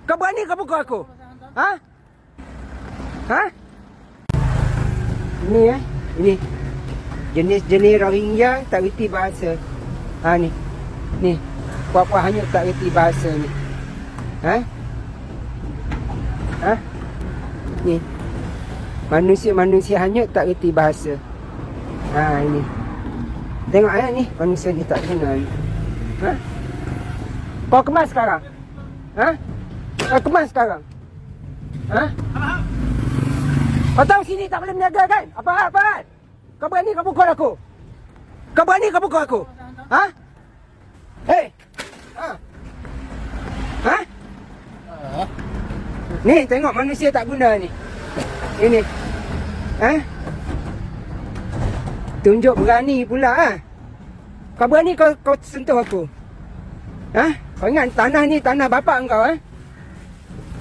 Kau berani kau pukul aku? Ha? Ha? Ini ini. Jenis-jenis Rohingya tak reti bahasa. Ha ni. Ni. Puak-puak hanyut tak reti bahasa ni. Ha? Ha? Ni. Manusia-manusia hanyut tak reti bahasa. Ha ini. Tengok ni manusia ni tak kenal. Ha? Kau kemas sekarang? Ha? Kau kemas sekarang? Ha? Kau tahu sini tak boleh berniaga kan? Apa? Kau berani kau pukul aku? Kau berani kau pukul aku? Ha? Hei! Ha? Ha? Ni tengok manusia tak guna ni. Ini. Ha? Tunjuk berani pula ha? Kau berani kau sentuh aku? Ha? Kau ingat tanah ni tanah bapak engkau